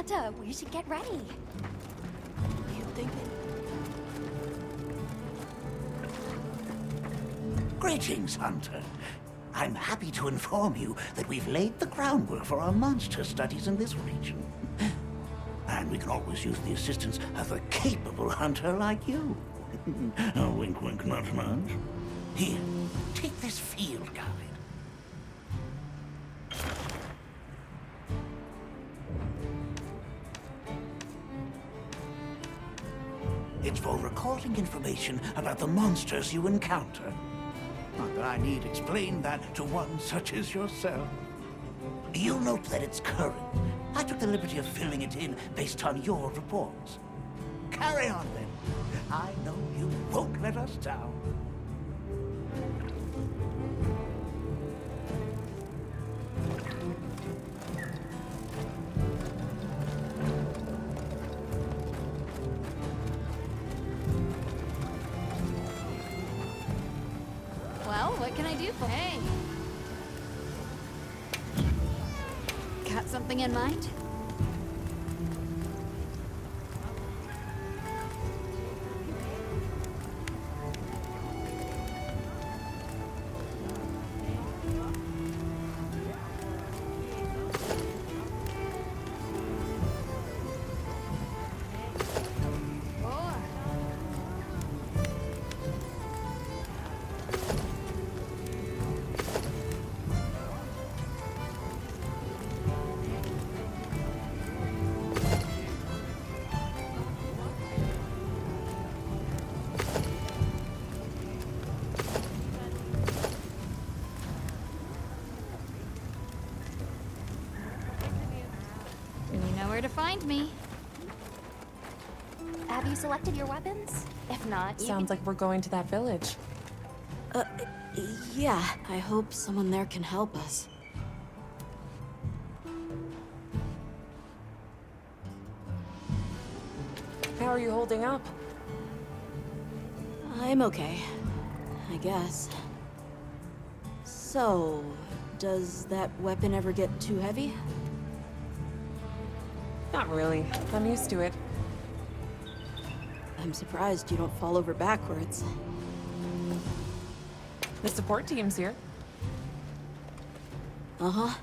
Santa, we should get ready. You think Greetings, Hunter. I'm happy to inform you that we've laid the groundwork for our monster studies in this region. And we can always use the assistance of a capable hunter like you. Wink, wink, nudge, nudge. Here, take this field guide. It's for recording information about the monsters you encounter. Not that I need explain that to one such as yourself. You'll note that it's current. I took the liberty of filling it in based on your reports. Carry on, then. I know you won't let us down. Well, what can I do for... Hey! Got something in mind? Where to find me. Have you selected your weapons? If not, Sounds like we're going to that village. Yeah. I hope someone there can help us. How are you holding up? I'm okay. I guess. So, does that weapon ever get too heavy? Not really. I'm used to it. I'm surprised you don't fall over backwards. The support team's here. Uh-huh.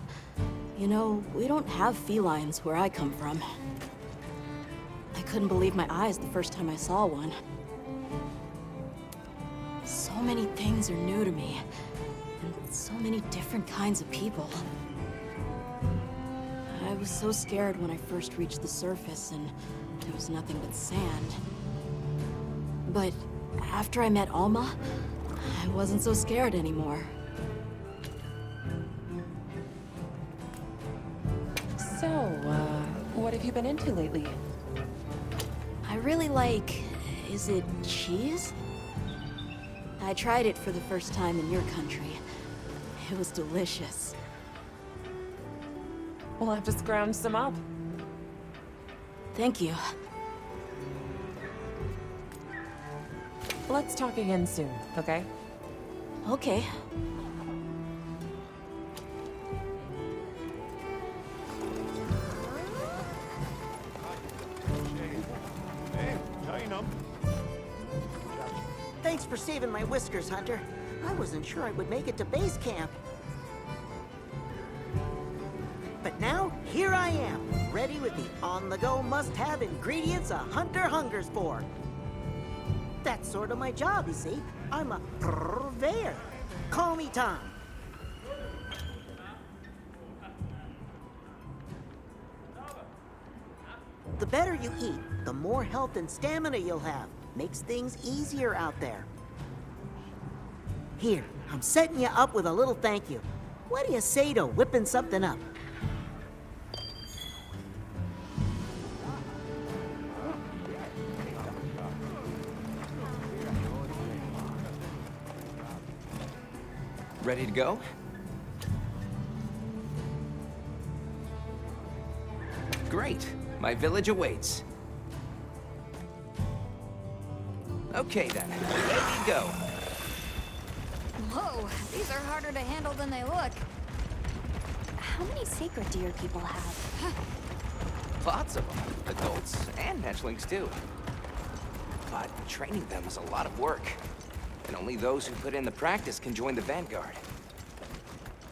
You know, we don't have felines where I come from. I couldn't believe my eyes the first time I saw one. So many things are new to me, and so many different kinds of people. I was so scared when I first reached the surface and there was nothing but sand. But after I met Alma, I wasn't so scared anymore. So, what have you been into lately? I really like... is it cheese? I tried it for the first time in your country. It was delicious. We'll have to scrounge some up. Thank you. Let's talk again soon, okay? Okay. Thanks for saving my whiskers, Hunter. I wasn't sure I would make it to base camp. But now, here I am, ready with the on-the-go must-have ingredients a hunter hungers for. That's sort of my job, you see. I'm a purveyor. Call me Tom. The better you eat, the more health and stamina you'll have. Makes things easier out there. Here, I'm setting you up with a little thank you. What do you say to whipping something up? Ready to go? Great. My village awaits. Okay then, ready to go. Whoa, these are harder to handle than they look. how many sacred deer people have? Lots of them. Adults and hatchlings, too. But training them is a lot of work. And only those who put in the practice can join the Vanguard.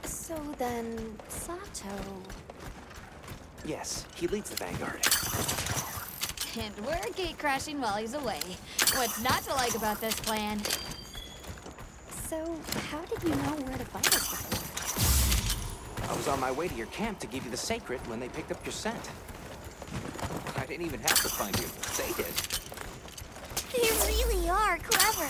So then, Sato... Yes, he leads the Vanguard. And we're gate crashing while he's away. What's not to like about this plan? So, how did you know where to find us before? I was on my way to your camp to give you the sacred when they picked up your scent. I didn't even have to find you. They did. They really are clever.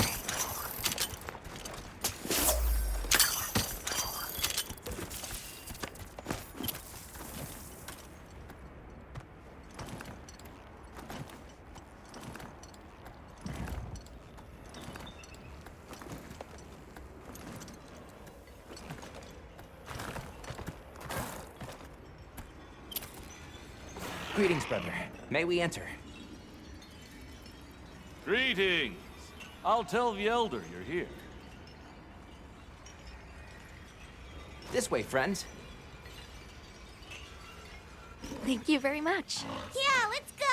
Greetings, brother. May we enter? Greetings. I'll tell the Elder you're here. This way, friends. Thank you very much. Yeah, let's go!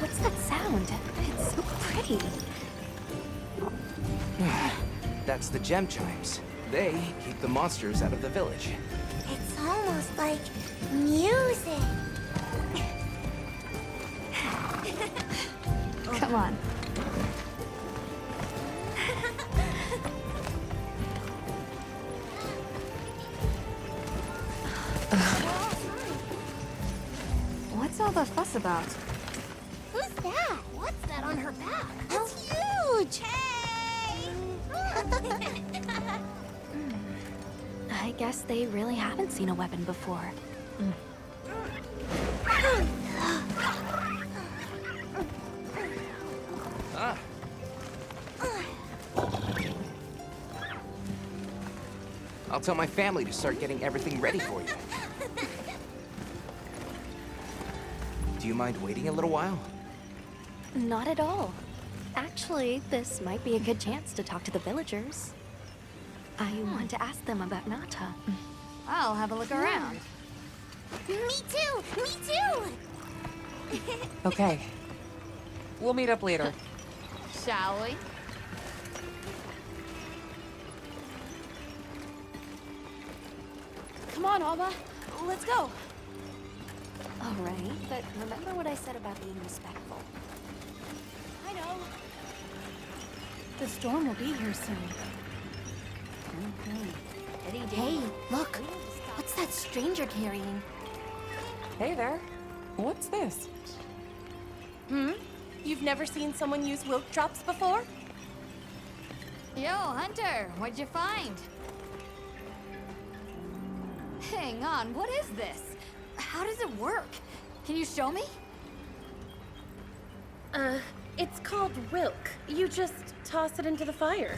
What's that sound? It's so pretty. That's the gem chimes. They keep the monsters out of the village. It's almost like music. Come on. What's all the fuss about? Who's that? What's that on her back? It's huge! Hey! I guess they really haven't seen a weapon before. Ah. I'll tell my family to start getting everything ready for you. Do you mind waiting a little while? Not at all. Actually, this might be a good chance to talk to the villagers. I want to ask them about Nata. I'll have a look around. Me too! Me too! Okay. We'll meet up later. Shall we? Come on, Alma. Let's go. All right, but remember what I said about being respectful. I know. The storm will be here soon. Hey, look! What's that stranger carrying? Hey there. What's this? You've never seen someone use wilk drops before? Yo, Hunter, what'd you find? Hang on, what is this? How does it work? Can you show me? It's called Wilk. You just toss it into the fire.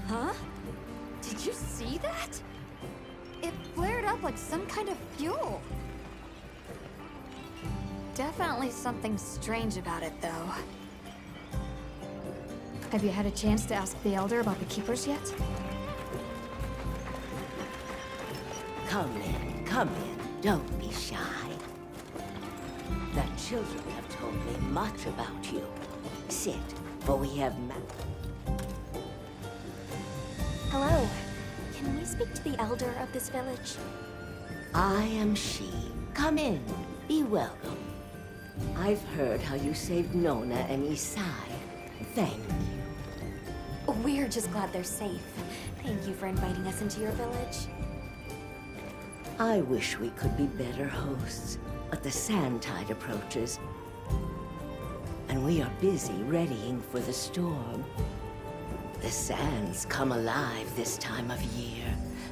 Huh? Did you see that? It flared up like some kind of fuel. Definitely something strange about it, though. Have you had a chance to ask the Elder about the Keepers yet? Come in. Don't be shy. The children have told me much about you. Sit, for we have Hello. Can we speak to the elder of this village? I am she. Come in. Be welcome. I've heard how you saved Nona and Isai. Thank you. We're just glad they're safe. Thank you for inviting us into your village. I wish we could be better hosts, but the sand tide approaches. And we are busy readying for the storm. The sands come alive this time of year,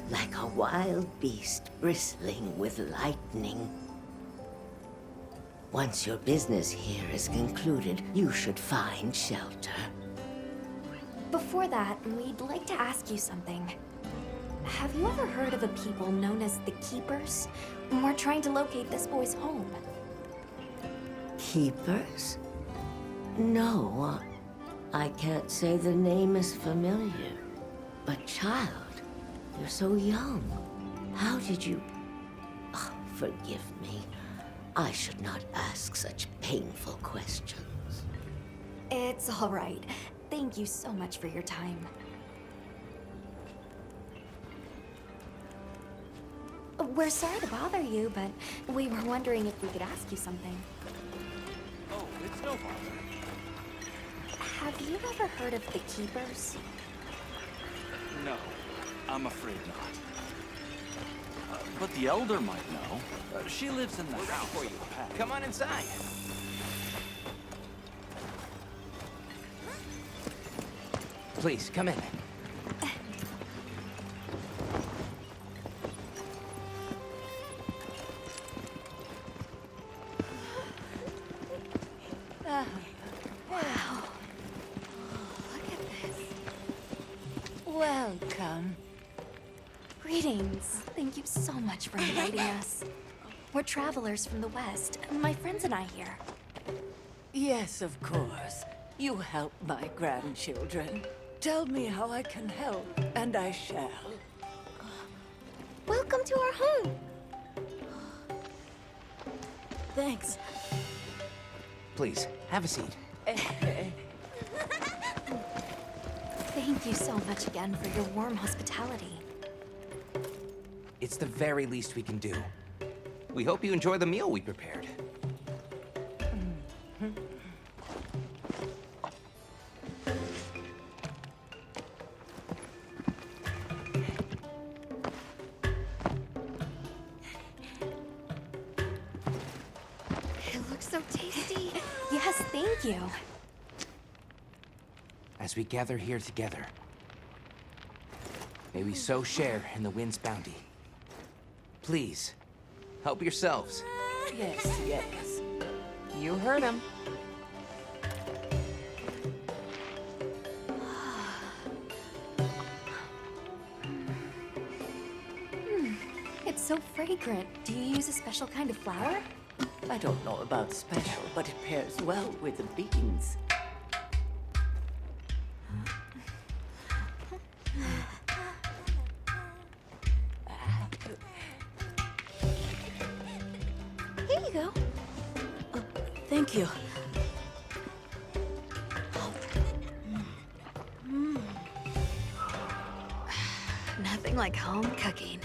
like a wild beast bristling with lightning. Once your business here is concluded, you should find shelter. Before that, we'd like to ask you something. Have you ever heard of a people known as the Keepers? We're trying to locate this boy's home. Keepers? No, I can't say the name is familiar. But child, you're so young. How did you... Oh, forgive me. I should not ask such painful questions. It's all right. Thank you so much for your time. We're sorry to bother you, but we were wondering if we could ask you something. Oh, it's no bother. Have you ever heard of the Keepers? No, I'm afraid not. But the Elder might know. She lives in the We're ready house. for you. Come on inside. Please, come in. Welcome. Greetings. Thank you so much for inviting us. We're travelers from the West, my friends and I here. Yes, of course. You help my grandchildren. Tell me how I can help, and I shall. Welcome to our home. Thanks. Please, have a seat. Thank you so much again for your warm hospitality. It's the very least we can do. We hope you enjoy the meal we prepared. It looks so tasty. Yes, thank you. As we gather here together, may we so share in the wind's bounty. Please, help yourselves. Yes, yes. You heard him. It's so fragrant. Do you use a special kind of flour? I don't know about special, but it pairs well with the beans. Here you go. Thank you. Nothing like home cooking.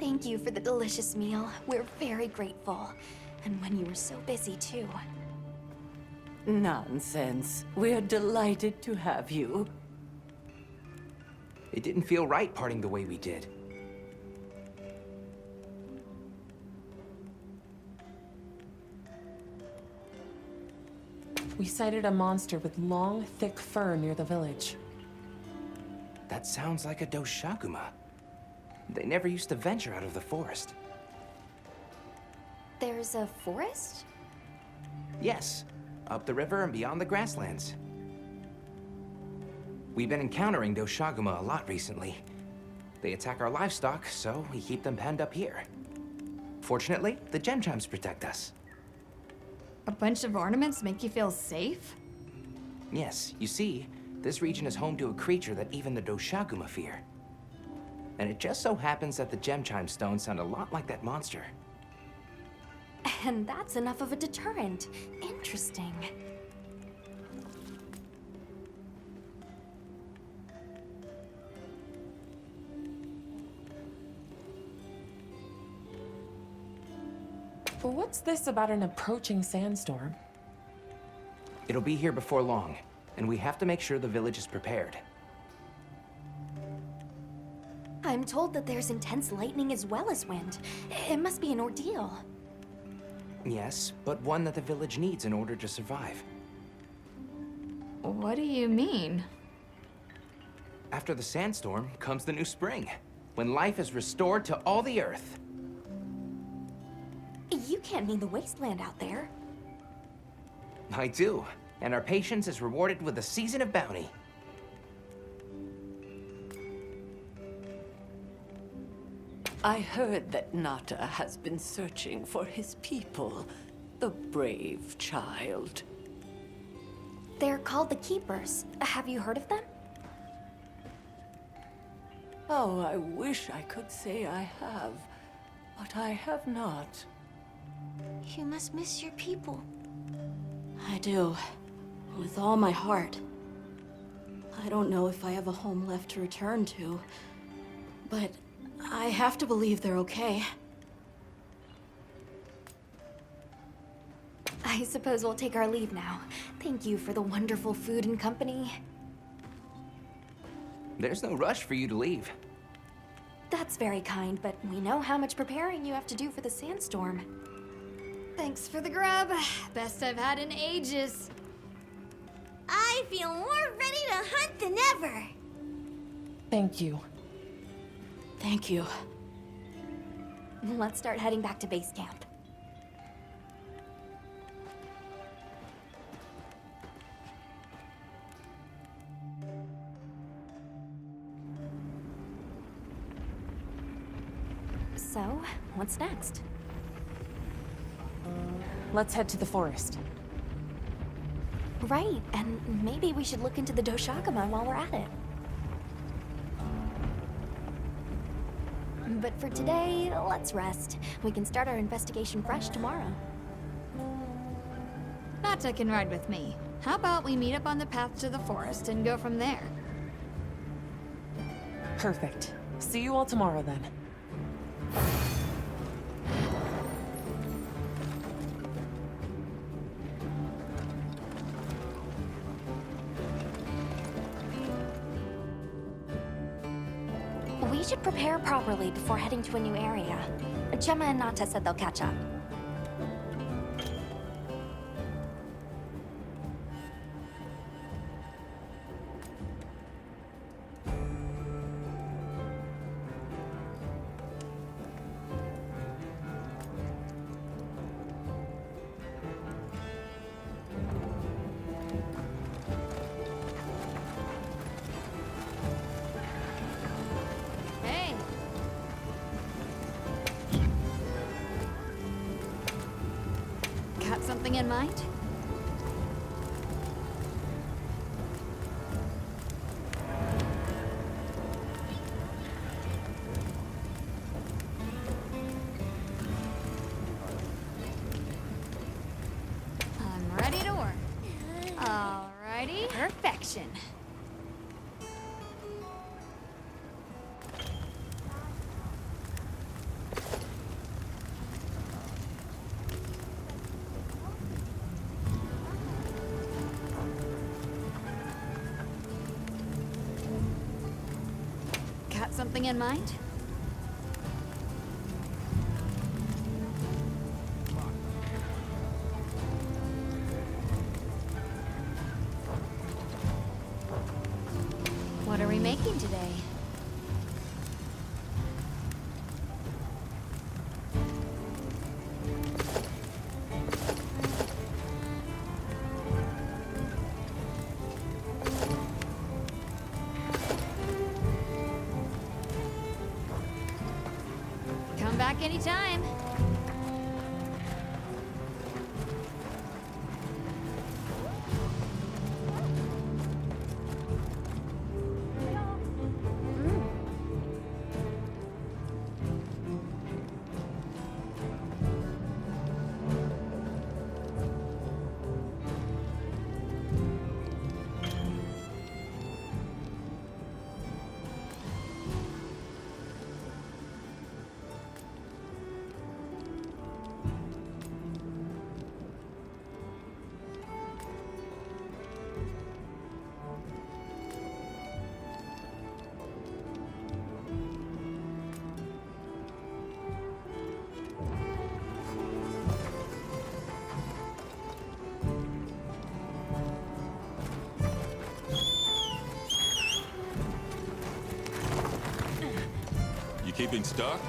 Thank you for the delicious meal. We're very grateful. And when you were so busy, too. Nonsense. We're delighted to have you. It didn't feel right parting the way we did. We sighted a monster with long, thick fur near the village. That sounds like a Doshaguma. They never used to venture out of the forest. There's a forest? Yes, up the river and beyond the grasslands. We've been encountering Doshaguma a lot recently. They attack our livestock, so we keep them penned up here. Fortunately, the gem chimes protect us. A bunch of ornaments make you feel safe? Yes, you see, this region is home to a creature that even the Doshaguma fear. And it just so happens that the gem chime stones sound a lot like that monster. And that's enough of a deterrent. Interesting. But what's this about an approaching sandstorm? It'll be here before long, and we have to make sure the village is prepared. I'm told that there's intense lightning as well as wind. It must be an ordeal. Yes, but one that the village needs in order to survive. What do you mean? After the sandstorm comes the new spring. when life is restored to all the Earth. You can't mean the wasteland out there. I do, and our patience is rewarded with a season of bounty. I heard that Nata has been searching for his people. The brave child. They're called the Keepers. Have you heard of them? Oh, I wish I could say I have, but I have not. You must miss your people. I do. With all my heart. I don't know if I have a home left to return to, but I have to believe they're okay. I suppose we'll take our leave now. Thank you for the wonderful food and company. There's no rush for you to leave. That's very kind, but we know how much preparing you have to do for the sandstorm. Thanks for the grub. Best I've had in ages. I feel more ready to hunt than ever. Thank you. Thank you. Let's start heading back to base camp. So, what's next? Let's head to the forest. Right, and maybe we should look into the Doshagama while we're at it. But for today, let's rest. We can start our investigation fresh tomorrow. Nata can ride with me. How about we meet up on the path to the forest and go from there? Perfect. See you all tomorrow then. We should prepare properly before heading to a new area. Gemma and Nata said they'll catch up. Hey! Got something in mind? I'm ready to work. Alrighty. Perfection. Got something in mind? What are we making today? Come back anytime. Keeping stocked?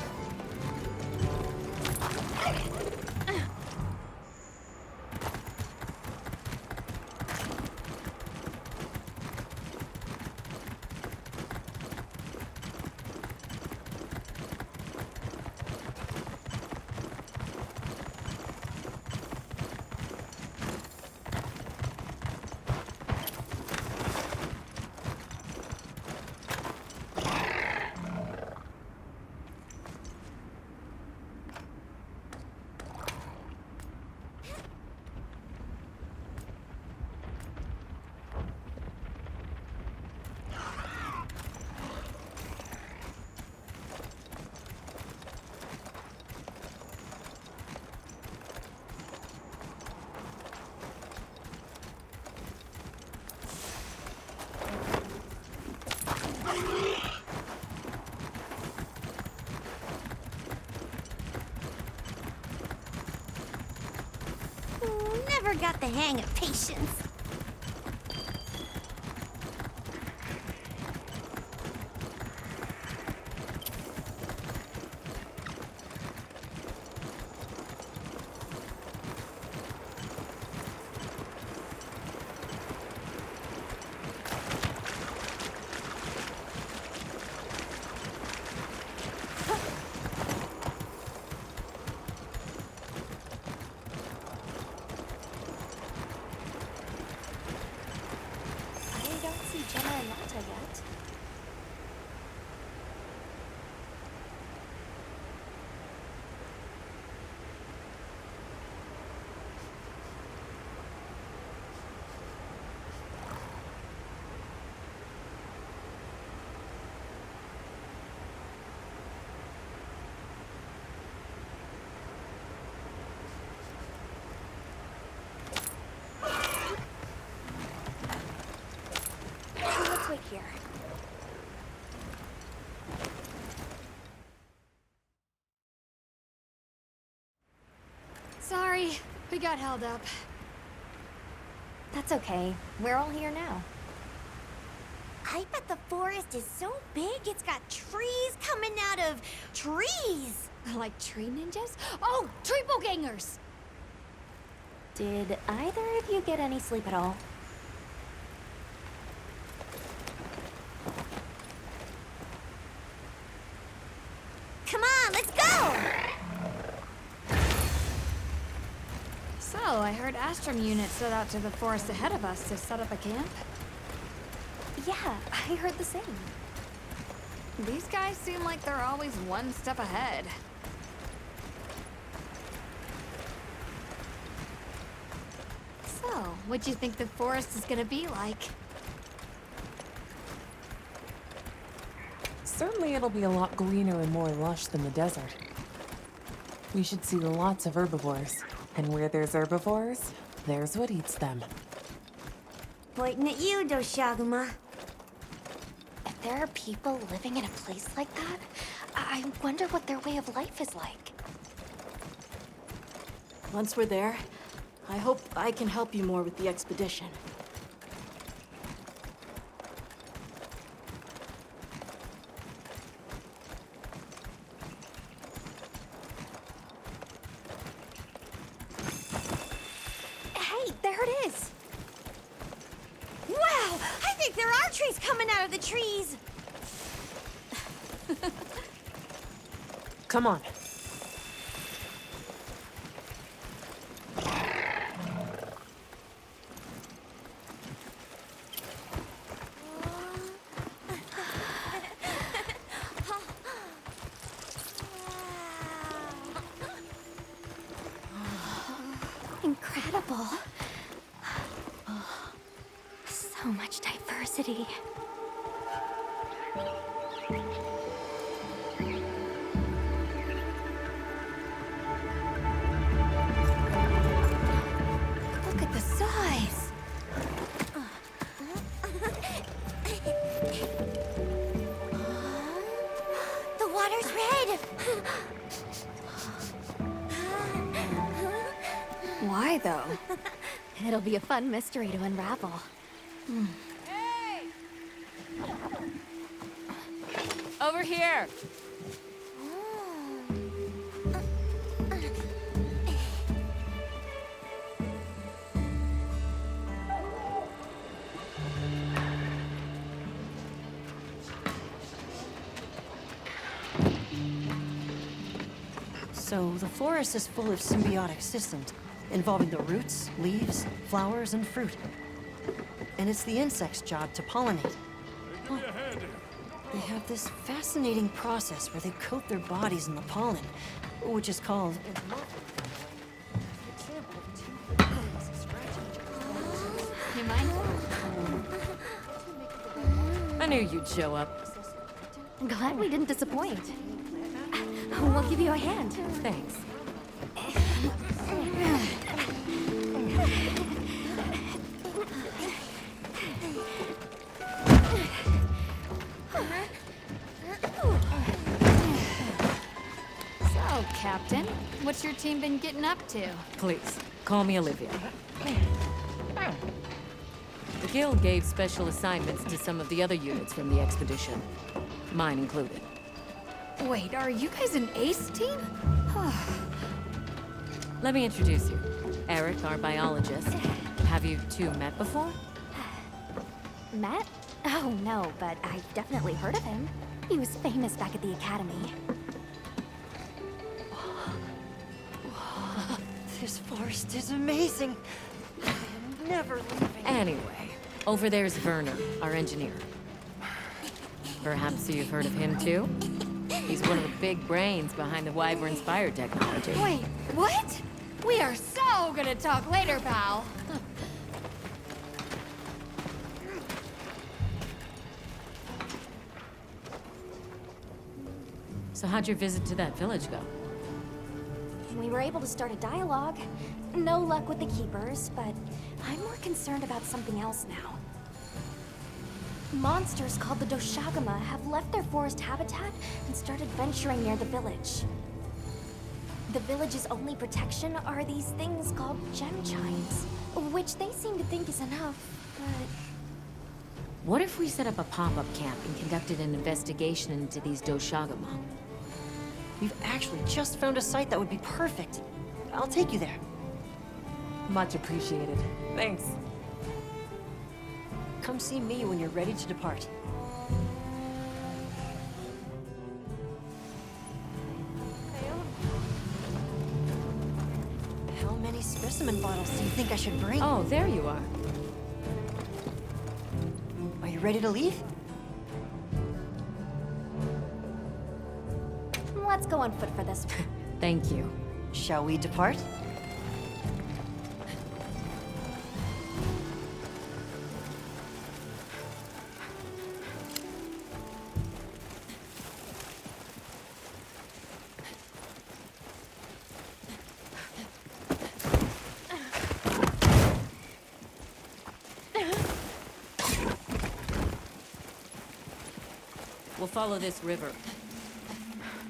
Never got the hang of patience. Yet. Let's wait here. Sorry, we got held up. That's okay. We're all here now. I bet the forest is so big it's got trees coming out of trees. Like tree ninjas? Oh, triple gangers! Did either of you get any sleep at all? Come on, let's go! So, I heard Astrum unit set out to the forest ahead of us to set up a camp. Yeah, I heard the same. These guys seem like they're always one step ahead. So, what'd you think the forest is gonna be like? Certainly it'll be a lot greener and more lush than the desert. We should see lots of herbivores. And where there's herbivores, there's what eats them. Pointing at you, Doshaguma. If there are people living in a place like that, I wonder what their way of life is like. Once we're there, I hope I can help you more with the expedition. Hey, there it is! Wow! I think there are trees coming out of the trees! Come on. Incredible. So much diversity. Look at the size! The water's red! Why, though? It'll be a fun mystery to unravel. Over here! So the forest is full of symbiotic systems, involving the roots, leaves, flowers, and fruit. And it's the insect's job to pollinate. Oh. They have this fascinating process where they coat their bodies in the pollen, which is called... You mind? I knew you'd show up. Glad we didn't disappoint. We'll give you a hand. Thanks. So, Captain, what's your team been getting up to? Please, call me Olivia. The Guild gave special assignments to some of the other units from the expedition. Mine included. Wait, are you guys an ace team? Let me introduce you. Eric, our biologist. Have you two met before? Matt? Oh, no, but I've definitely heard of him. He was famous back at the academy. This forest is amazing. I'm never leaving. Anyway, over there's Werner, our engineer. Perhaps you've heard of him too? He's one of the big brains behind the Wyvern's fire technology. Wait, what? We are so gonna talk later, pal. So how'd your visit to that village go? We were able to start a dialogue. No luck with the keepers, but I'm more concerned about something else now. Monsters called the Doshagama have left their forest habitat and started venturing near the village. The village's only protection are these things called gem chimes, which they seem to think is enough, but... What if we set up a pop-up camp and conducted an investigation into these Doshagama? We've actually just found a site that would be perfect. I'll take you there. Much appreciated. Thanks. Come see me when you're ready to depart. How many specimen bottles do you think I should bring? Oh, there you are. Are you ready to leave? Let's go on foot for this one. Thank you. Shall we depart? We'll follow this river.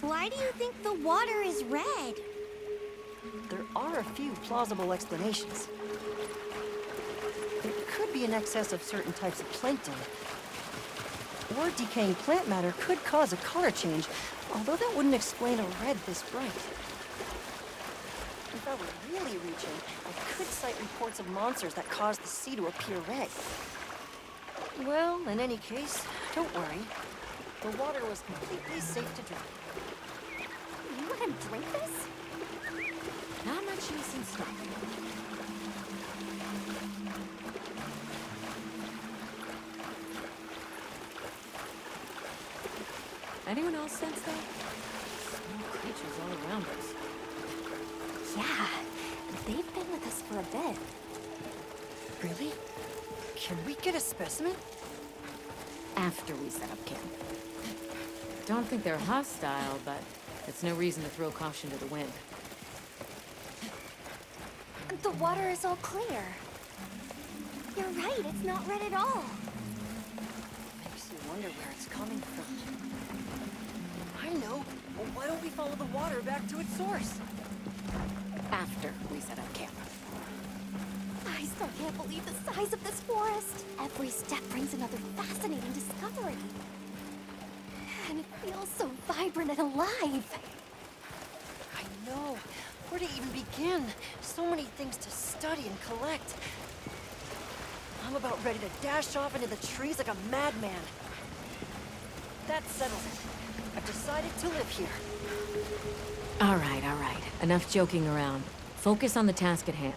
Why do you think the water is red? There are a few plausible explanations. It could be an excess of certain types of plankton. Or decaying plant matter could cause a color change, although that wouldn't explain a red this bright. If I were really reaching, I could cite reports of monsters that cause the sea to appear red. Well, in any case, don't worry. The water was completely safe to drink. You let him drink this? Not much use in stopping. Anyone else sense that? Small creatures all around us. Yeah, they've been with us for a bit. Really? Can we get a specimen? After we set up camp. Don't think they're hostile, but it's no reason to throw caution to the wind. The water is all clear. You're right, it's not red at all. Makes you wonder where it's coming from. I know. Well, why don't we follow the water back to its source? After we set up camp. I still can't believe the size of this forest. Every step brings another fascinating discovery. And it feels so vibrant and alive. I know. Where to even begin? So many things to study and collect. I'm about ready to dash off into the trees like a madman. That settles it. I've decided to live here. All right, all right. Enough joking around. Focus on the task at hand.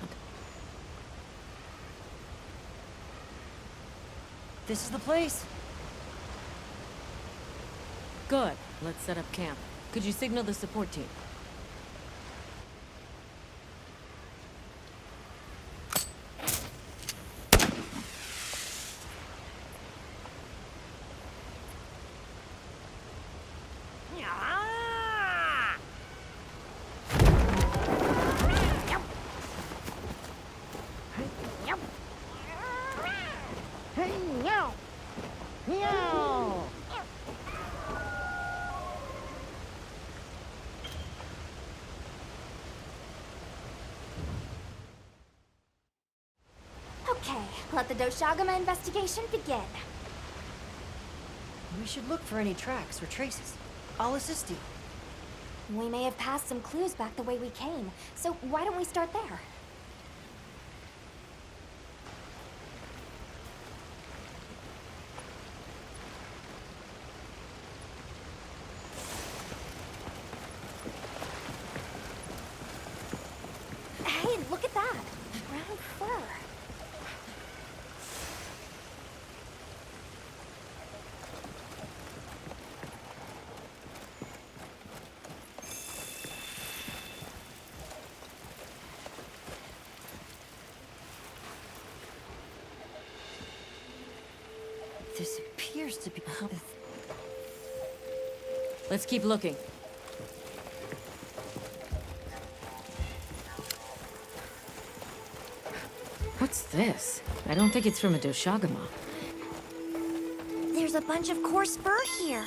This is the place. Good. Let's set up camp. Could you signal the support team? Okay, let the Doshagama investigation begin. We should look for any tracks or traces. I'll assist you. We may have passed some clues back the way we came, so why don't we start there? Hey, look at that! Brown fur. This appears to be... Let's keep looking. What's this? I don't think it's from a Doshagama. There's a bunch of coarse fur here.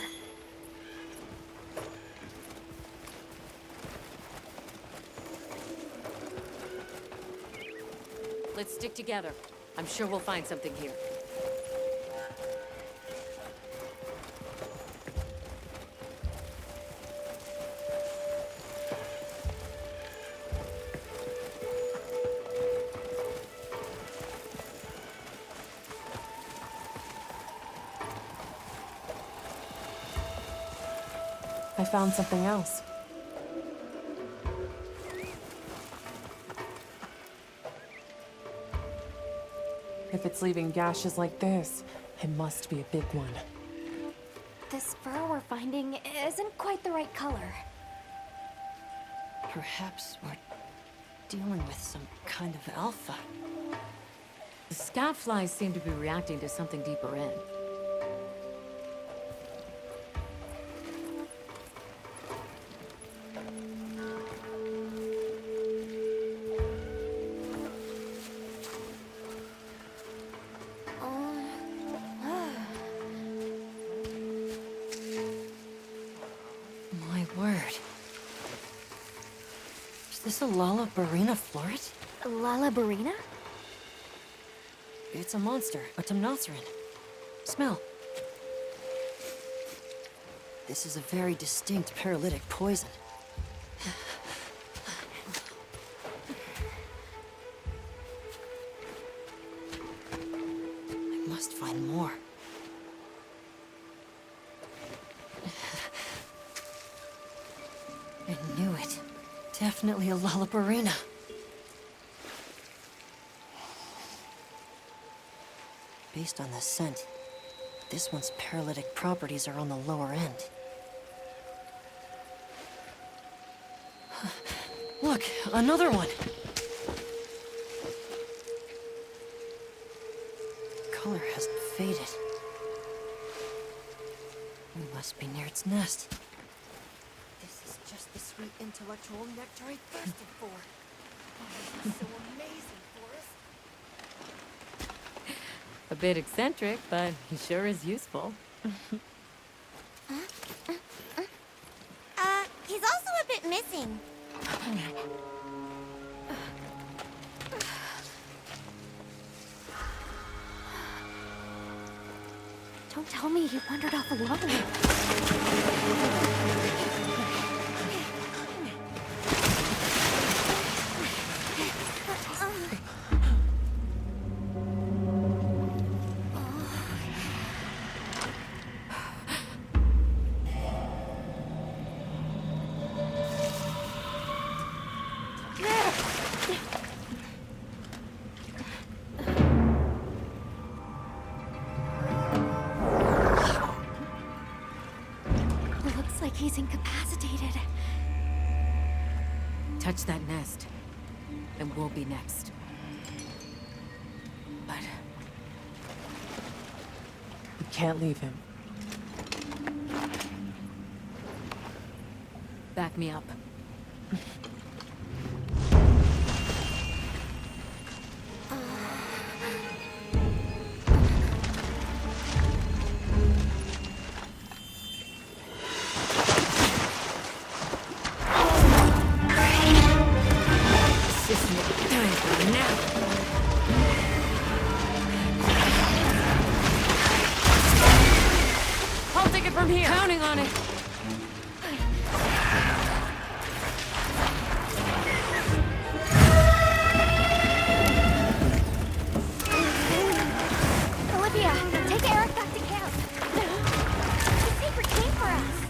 Let's stick together. I'm sure we'll find something here. I found something else. If it's leaving gashes like this, it must be a big one. This fur we're finding isn't quite the right color. Perhaps we're dealing with some kind of alpha. The scout flies seem to be reacting to something deeper in. My word. Is this a lala barina floret? Lala barina? It's a monster, a Temnoceran. Smell. This is a very distinct paralytic poison. I must find more. I knew it. Definitely a Lalabarina. Based on the scent, this one's paralytic properties are on the lower end. Look, another one! Color hasn't faded. We must be near its nest. This is just the sweet intellectual nectar I thirsted for. Oh, this is so amazing, Forrest. A bit eccentric, but he sure is useful. He's also a bit missing. Don't tell me he wandered off alone. touch that nest, and we'll be next. But We can't leave him. back me up. This isn't time for a nap. I'll take it from here. Counting on it. Olivia, take Eric back to camp. The secret came for us.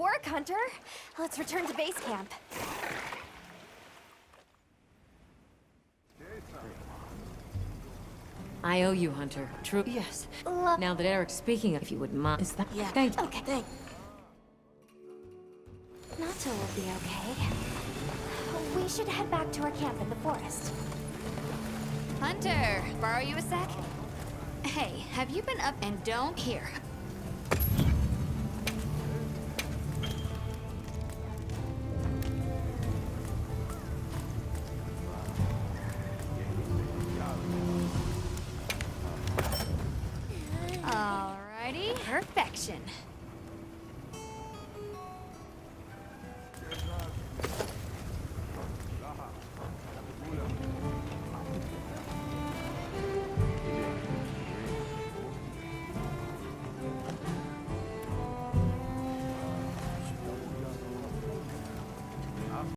work, Hunter. Let's return to base camp. I owe you, Hunter. True. Yes. Now that Eric's speaking, if you wouldn't mind. Is that... Yeah. Thank you. Okay. Thanks. Natto will be okay. We should head back to our camp in the forest. Hunter, borrow you a sec? Hey, have you been up and don't here?